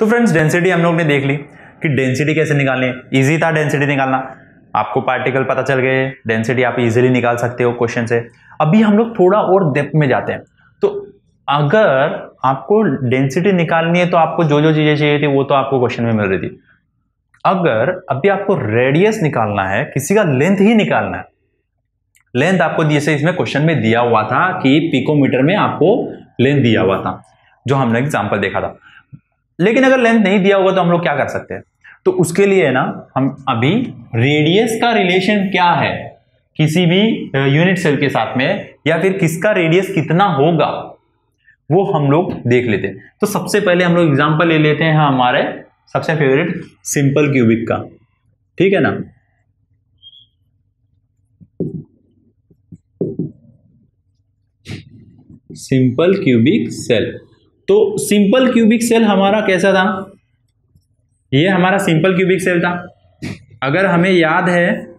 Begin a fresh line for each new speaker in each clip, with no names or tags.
तो friends density हम लोग ने देख ली कि डेंसिटी कैसे निकालनी है। इजी था डेंसिटी निकालना, आपको पार्टिकल पता चल गए, डेंसिटी आप इजीली निकाल सकते हो क्वेश्चन से। अभी हम लोग थोड़ा और डेप्थ में जाते हैं। तो अगर आपको डेंसिटी निकालनी है तो आपको जो जो चीजें चाहिए थी वो तो आपको क्वेश्चन में मिल रही थी। अगर अभी आपको रेडियस निकालना है, किसी का लेंथ ही निकालना है, लेंथ आपको जैसे इसमें क्वेश्चन में दिया हुआ था कि पिकोमीटर में आपको लेंथ दिया हुआ था, जो हमने एग्जांपल देखा था। लेकिन अगर लेंथ नहीं दिया होगा तो हम लोग क्या कर सकते हैं? तो उसके लिए ना हम अभी रेडियस का रिलेशन क्या है किसी भी यूनिट सेल के साथ में, या फिर किसका रेडियस कितना होगा वो हम लोग देख लेते हैं। तो सबसे पहले हम लोग एग्जांपल ले लेते हैं हमारे सबसे फेवरेट सिंपल क्यूबिक का, ठीक है ना। Simple cubic cell. तो सिंपल क्यूबिक सेल हमारा कैसा था? ये हमारा सिंपल क्यूबिक सेल था। अगर हमें याद है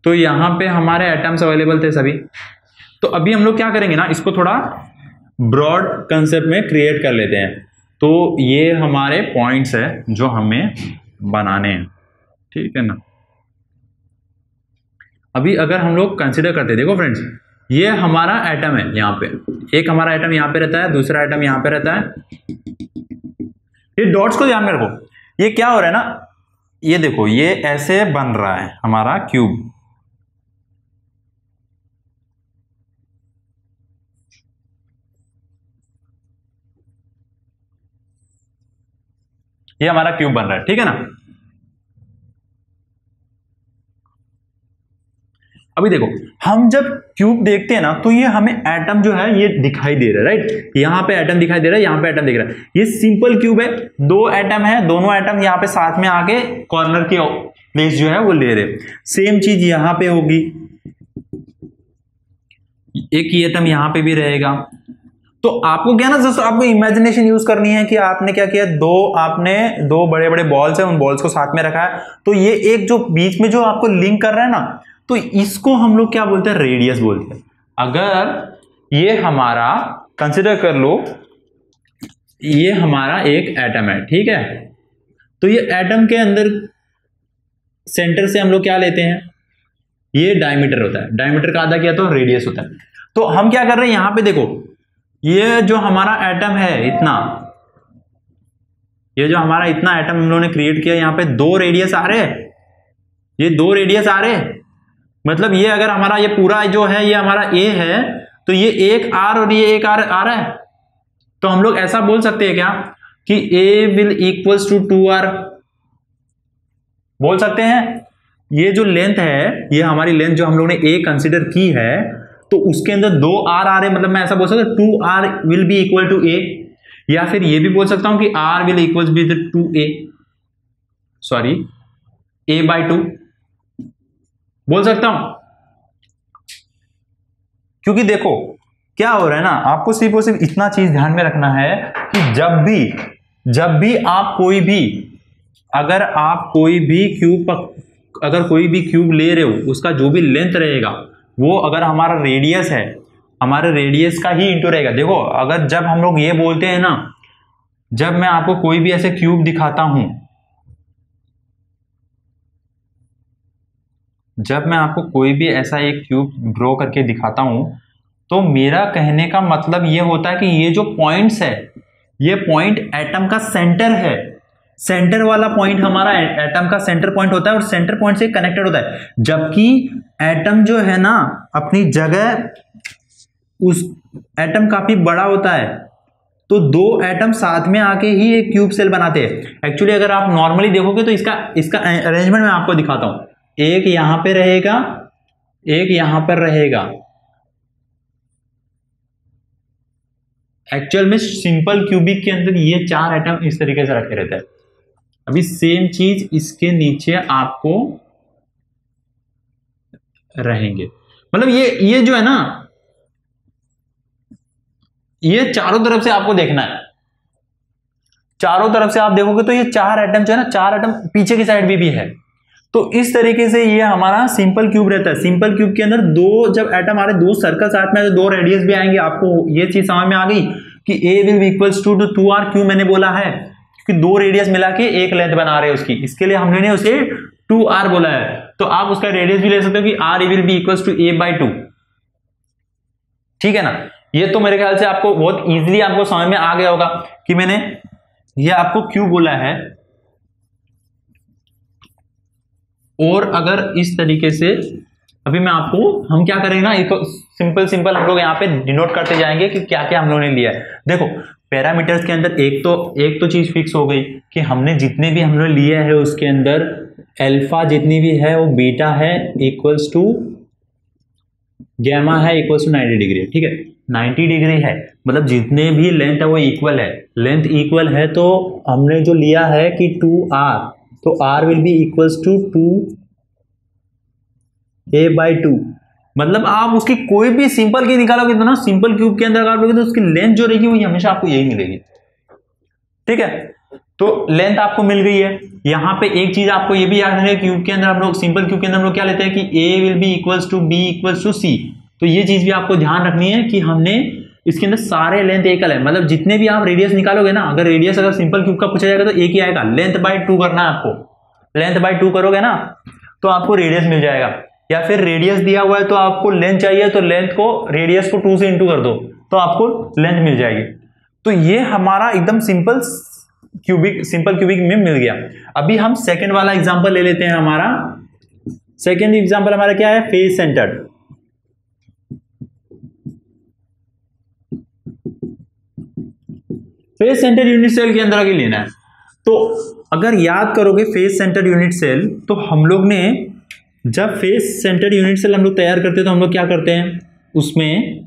तो यहां पे हमारे एटम्स अवेलेबल थे सभी। तो अभी हम लोग क्या करेंगे ना, इसको थोड़ा ब्रॉड कंसेप्ट में क्रिएट कर लेते हैं। तो ये हमारे पॉइंट्स है जो हमें बनाने हैं, ठीक है ना। अभी अगर हम लोग कंसिडर करते हैं, देखो फ्रेंड्स, ये हमारा एटम है, यहाँ पे एक हमारा एटम यहाँ पे रहता है, दूसरा एटम यहाँ पे रहता है। ये डॉट्स को ध्यान में रखो, ये क्या हो रहा है ना, ये देखो ये ऐसे बन रहा है हमारा क्यूब। ये हमारा क्यूब बन रहा है, ठीक है ना। अभी देखो हम जब क्यूब देखते हैं ना तो ये हमें एटम जो है ये दिखाई दे रहा है, राइट। यहाँ पे एटम दिखाई दे रहा है, यहाँ पे एटम दिख रहा है। ये सिंपल क्यूब है, दो एटम है, दोनों एटम यहाँ पे साथ में आके कॉर्नर की प्लेस जो है वो ले रहे। सेम चीज यहाँ पे होगी, एक ही एटम यहाँ पे भी रहेगा। तो आपको क्या ना, दोस्तों आपको इमेजिनेशन यूज करनी है कि आपने क्या किया, आपने दो बड़े बड़े बॉल्स है, उन बॉल्स को साथ में रखा है। तो ये एक जो बीच में जो आपको लिंक कर रहा है ना, तो इसको हम लोग क्या बोलते हैं, रेडियस बोलते हैं। अगर ये हमारा कंसिडर कर लो, ये हमारा एक एटम है, ठीक है। तो ये एटम के अंदर सेंटर से हम लोग क्या लेते हैं, ये डायमीटर होता है, डायमीटर का आधा किया तो रेडियस होता है। तो हम क्या कर रहे हैं, यहां पे देखो, ये जो हमारा एटम है इतना, ये जो हमारा इतना एटम हम लोगों ने क्रिएट किया, यहां पे दो रेडियस आ रहे हैं, ये दो रेडियस आ रहे हैं। मतलब ये अगर हमारा ये पूरा जो है ये हमारा ए है, तो ये एक आर और ये एक आर आ रहा है। तो हम लोग ऐसा बोल सकते हैं क्या कि ए विल इक्वल्स टू 2r, बोल सकते हैं। ये जो लेंथ है, ये हमारी लेंथ जो हम लोग ने ए कंसिडर की है, तो उसके अंदर दो आर आ रहे, मतलब मैं ऐसा बोल सकता हूं 2r will be equal to a. या फिर ये भी बोल सकता हूं कि r will equals be to a, sorry a/2 बोल सकता हूं। क्योंकि देखो क्या हो रहा है ना, आपको सिर्फ और सिर्फ इतना चीज ध्यान में रखना है कि जब भी आप कोई भी, अगर आप कोई भी क्यूब ले रहे हो, उसका जो भी लेंथ रहेगा वो अगर हमारा रेडियस है, हमारे रेडियस का ही इंटू रहेगा। देखो अगर जब हम लोग ये बोलते हैं ना, जब मैं आपको कोई भी ऐसे क्यूब दिखाता हूं, जब मैं आपको कोई भी ऐसा एक क्यूब ड्रॉ करके दिखाता हूं, तो मेरा कहने का मतलब ये होता है कि ये जो पॉइंट्स है, ये पॉइंट एटम का सेंटर है। सेंटर वाला पॉइंट हमारा एटम का सेंटर पॉइंट होता है और सेंटर पॉइंट से कनेक्टेड होता है। जबकि एटम जो है ना अपनी जगह, उस एटम काफी बड़ा होता है, तो दो एटम साथ में आके ही एक क्यूब सेल बनाते हैं। एक्चुअली अगर आप नॉर्मली देखोगे तो इसका अरेंजमेंट मैं आपको दिखाता हूं। एक यहां पे रहेगा, एक यहां पर रहेगा। एक्चुअल में सिंपल क्यूबिक के अंदर ये चार एटम इस तरीके से रखे रहते हैं। अभी सेम चीज इसके नीचे आपको रहेंगे। मतलब ये जो है ना, ये चारों तरफ से आपको देखना है। चारों तरफ से आप देखोगे तो ये चार एटम जो है ना, चार एटम पीछे की साइड भी है। तो इस तरीके से ये हमारा सिंपल क्यूब रहता है। सिंपल क्यूब के अंदर दो जब एटम आ रहे, दो सर्कल साथ में आए, तो दो रेडियस भी आएंगे। आपको ये चीज समझ में आ गई कि a will be equals to 2r। क्यों मैंने बोला है? क्योंकि दो रेडियस मिला के एक लेंथ बना रहे हैं उसकी, इसके लिए हमने उसे 2r बोला है। तो आप उसका रेडियस भी ले सकते हो कि r will be equals to a/2, ठीक है ना। ये तो मेरे ख्याल से आपको बहुत इजीली आपको समझ में आ गया होगा कि मैंने ये आपको क्यों बोला है। और अगर इस तरीके से अभी मैं आपको, हम क्या करेंगे ना, इसको सिंपल हम लोग यहाँ पे डिनोट करते जाएंगे कि क्या क्या हम लोगों ने लिया है। देखो पैरामीटर्स के अंदर एक तो चीज फिक्स हो गई कि हमने जितने भी हम लोग लिए है उसके अंदर अल्फा जितनी भी है वो बीटा है इक्वल्स टू गैमा है इक्वल्स टू 90 डिग्री, ठीक है। 90 डिग्री है मतलब जितने भी लेंथ है वो इक्वल है, लेंथ इक्वल है तो हमने जो लिया है कि 2r, तो r will be equals to 2a/2। मतलब आप उसकी कोई भी सिंपल की निकालोगे तो ना, सिंपल क्यूब के अंदर निकालोगे तो उसकी लेंथ जो रहेगी वो हमेशा आपको यही मिलेगी, ठीक है। तो लेंथ आपको मिल गई है। यहां पे एक चीज आपको ये भी याद रखना है, क्यूब के अंदर हम लोग, सिंपल क्यूब के अंदर हम लोग क्या लेते हैं कि a will be equals to b equals to c। तो ये चीज भी आपको ध्यान रखनी है कि हमने इसके अंदर सारे लेंथ एकल है, मतलब जितने भी आप रेडियस निकालोगे ना, अगर रेडियस अगर सिंपल क्यूब का पूछा जाएगा तो एक ही आएगा, लेंथ बाय 2 करना है आपको। लेंथ बाय 2 करोगे ना तो आपको रेडियस मिल जाएगा। या फिर रेडियस दिया हुआ है तो आपको लेंथ चाहिए तो लेंथ को, रेडियस को 2 से इंटू कर दो तो आपको लेंथ मिल जाएगी। तो ये हमारा एकदम सिंपल क्यूबिक में मिल गया। अभी हम सेकंड वाला एग्जांपल ले लेते हैं। हमारा सेकंड एग्जांपल हमारा क्या है, face centred. Face centre unit cell के अंदर आगे लेना है। तो अगर याद करोगे फेस सेंटर यूनिट सेल, तो हम लोग ने जब फेस सेंटर यूनिट सेल हम लोग तैयार करते हैं तो हम लोग क्या करते हैं, उसमें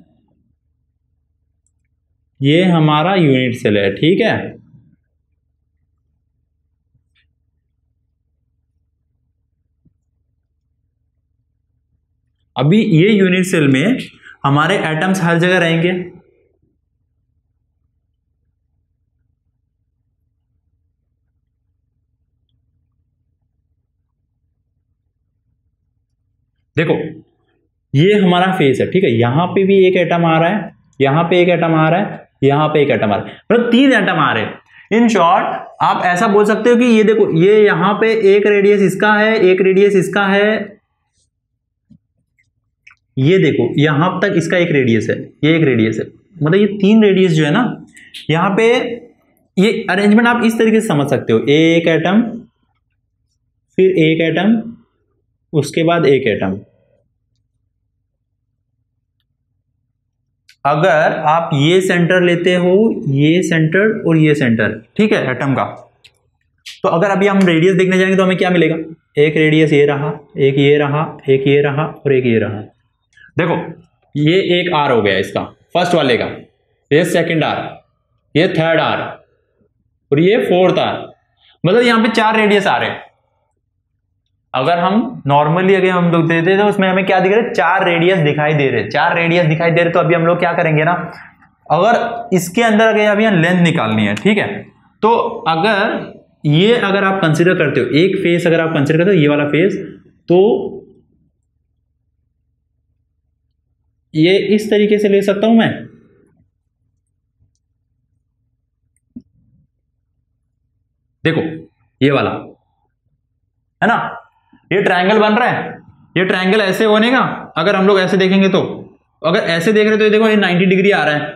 ये हमारा यूनिट सेल है, ठीक है। अभी ये यूनिट सेल में हमारे एटम्स हर जगह रहेंगे, देखो ये हमारा फेस है, ठीक है। यहां पे भी एक एटम आ रहा है, यहां पे एक एटम आ रहा है, यहां पे एक एटम आ रहा है, मतलब 3 एटम आ रहे हैं। इन शॉर्ट आप ऐसा बोल सकते हो कि ये देखो, ये यहां पे एक रेडियस इसका है, एक रेडियस इसका है, ये देखो यहां तक इसका एक रेडियस है, ये एक रेडियस है, मतलब ये 3 रेडियस जो है ना यहां पे, ये अरेंजमेंट आप इस तरीके से समझ सकते हो, एक एटम, फिर एक एटम, उसके बाद एक एटम। अगर आप ये सेंटर लेते हो, ये सेंटर और ये सेंटर, ठीक है, एटम का, तो अगर अभी हम रेडियस देखने जाएंगे तो हमें क्या मिलेगा, एक रेडियस ये रहा, एक ये रहा, एक ये रहा और एक ये रहा। देखो ये एक आर हो गया इसका, फर्स्ट वाले का, ये सेकंड आर, ये थर्ड आर और ये फोर्थ आर, मतलब यहां पे 4 रेडियस आ रहे हैं। अगर हम नॉर्मली अगर हम लोग देते तो उसमें हमें क्या दिख रहा है, 4 रेडियस दिखाई दे रहे, 4 रेडियस दिखाई दे रहे। तो अभी हम लोग क्या करेंगे ना, अगर इसके अंदर अगर अभी लेंथ निकालनी है, ठीक है, तो अगर ये अगर आप कंसीडर करते हो, एक फेस अगर आप कंसीडर करते हो ये वाला फेस, तो ये इस तरीके से ले सकता हूं मैं, देखो ये वाला है ना, ये ट्रायंगल बन रहा है, ये ट्रायंगल ऐसे होने का, अगर हम लोग ऐसे देखेंगे तो, अगर ऐसे देख रहे तो ये देखो ये 90 डिग्री आ रहा है।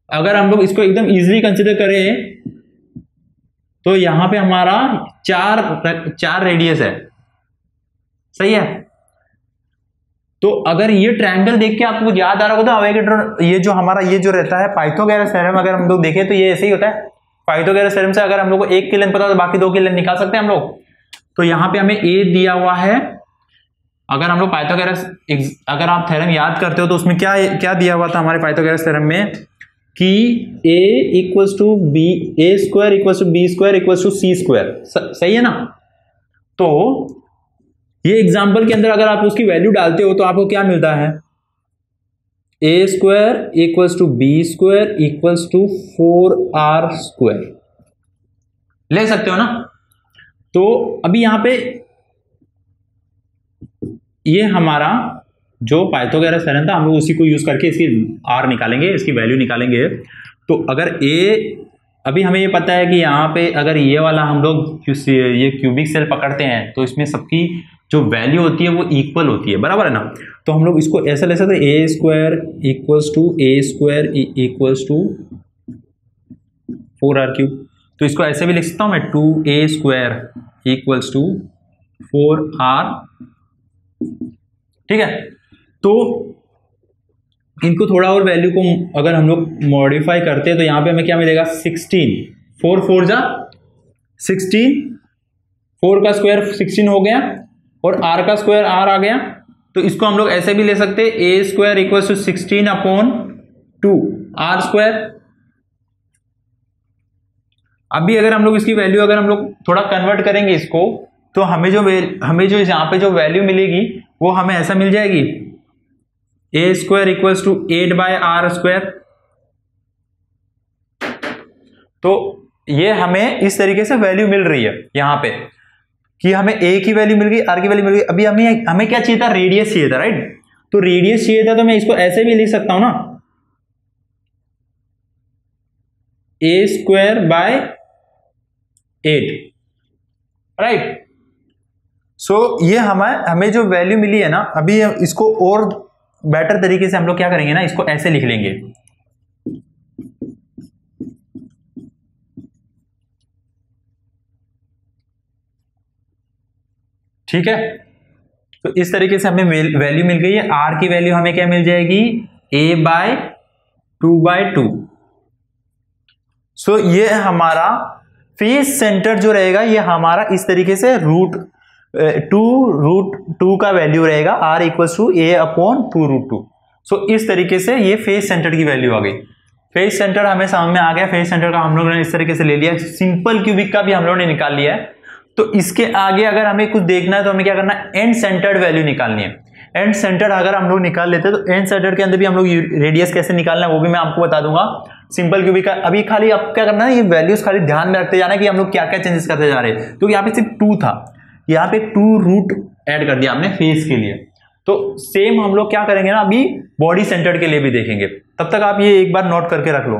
अगर हम लोग इसको एकदम इजीली कंसीडर करें तो यहां पे हमारा 4 रेडियस है, सही है। तो अगर ये ट्रायंगल देख के आपको याद आ रहा होगा तो अवोगाड्रो, ये जो हमारा ये जो रहता है पाइथागोरस थ्योरम, अगर हम लोग देखें तो ये ऐसे ही होता है। पाइथागोरस थ्योरम से अगर हम लोग को एक की लेंथ पता हो तो बाकी 2 की लेंथ निकाल सकते हैं हम लोग। तो यहां पे हमें ए दिया हुआ है, अगर हम लोग पाइथागोरस, अगर आप थ्योरम याद करते हो तो उसमें क्या क्या दिया हुआ था हमारे पाइथागोरस थ्योरम में कि a equals to B, A square equals to B square equals to C square, सही है ना। तो ये एग्जांपल के अंदर अगर आप उसकी वैल्यू डालते हो तो आपको क्या मिलता है, a square equals to B square equals to 4r square, ले सकते हो ना। तो अभी यहां पे ये हमारा जो पाइथागोरस थ्योरम था, हम लोग उसी को यूज करके इसकी r निकालेंगे, इसकी वैल्यू निकालेंगे। तो अगर a, अभी हमें ये पता है कि यहाँ पे अगर ये वाला हम लोग ये क्यूबिक सेल पकड़ते हैं तो इसमें सबकी जो वैल्यू होती है वो इक्वल होती है, बराबर है ना। तो हम लोग इसको ऐसा ले सकते हैं, a square equals to a square equals to 4r cube. तो इसको ऐसे भी लिख सकता हूँ मैं, 2a square equals to 4r, ठीक है। तो इनको थोड़ा और वैल्यू को अगर हम लोग मॉडिफाई करते हैं तो यहाँ पे हमें क्या मिलेगा, 16, 4 4 जा 16, 4 का स्क्वायर 16 हो गया और r का स्क्वायर r आ गया। तो इसको हम लोग ऐसे भी ले सकते हैं, a square equal to 16 upon 2 r square. अभी अगर हम लोग इसकी वैल्यू अगर हम लोग थोड़ा कन्वर्ट करेंगे इसको, तो हमें जो यहाँ पे जो वैल्यू मिलेगी वो हमें ऐसा मिल जाएगी, a square equals to 8/r square. तो ये हमें इस तरीके से वैल्यू मिल रही है यहाँ पे कि हमें a की वैल्यू मिल गई, r की वैल्यू मिल गई। अभी हमें क्या चाहिए था, रेडियस चाहिए था, राइट। तो रेडियस चाहिए था तो मैं इसको ऐसे भी लिख सकता हूं ना, a स्क्वायर बाय 8, राइट। सो ये हमें जो वैल्यू मिली है ना, अभी इसको और बेटर तरीके से हम लोग क्या करेंगे ना, इसको ऐसे लिख लेंगे, ठीक है। तो इस तरीके से हमें वैल्यू मिल गई है। r की वैल्यू हमें क्या मिल जाएगी, a/2/2। सो ये हमारा फेस सेंटर जो रहेगा ये हमारा इस तरीके से √2 का वैल्यू रहेगा, r equals to a upon 2√2। So इस तरीके से ये फेस सेंटर की वैल्यू आ गई। फेस सेंटर हमें समझ में आ गया। फेस सेंटर का हम लोगों ने इस तरीके से ले लिया। सिंपल क्यूबिक का भी हम लोगों ने निकाल लिया है। तो इसके आगे अगर हमें कुछ देखना है तो हमें क्या करना है, एंड सेंटर्ड वैल्यू निकालनी है। एंड सेंटर अगर हम लोग निकाल लेते हैं तो एंड सेंटर के अंदर भी हम लोग रेडियस कैसे निकालना है वो भी मैं आपको बता दूंगा सिंपल क्यूबिक का। अभी खाली आप क्या करना है, ये वैल्यूज खाली ध्यान में रखते जाना कि हम लोग क्या क्या चेंजेस करते जा रहे हैं। तो यहाँ पे सिर्फ 2 था, यहाँ पे 2 ऐड कर दिया हमने फेस के लिए। तो सेम हम लोग क्या करेंगे ना, अभी बॉडी सेंटर्ड के लिए भी देखेंगे। तब तक आप ये एक बार नोट करके रख लो।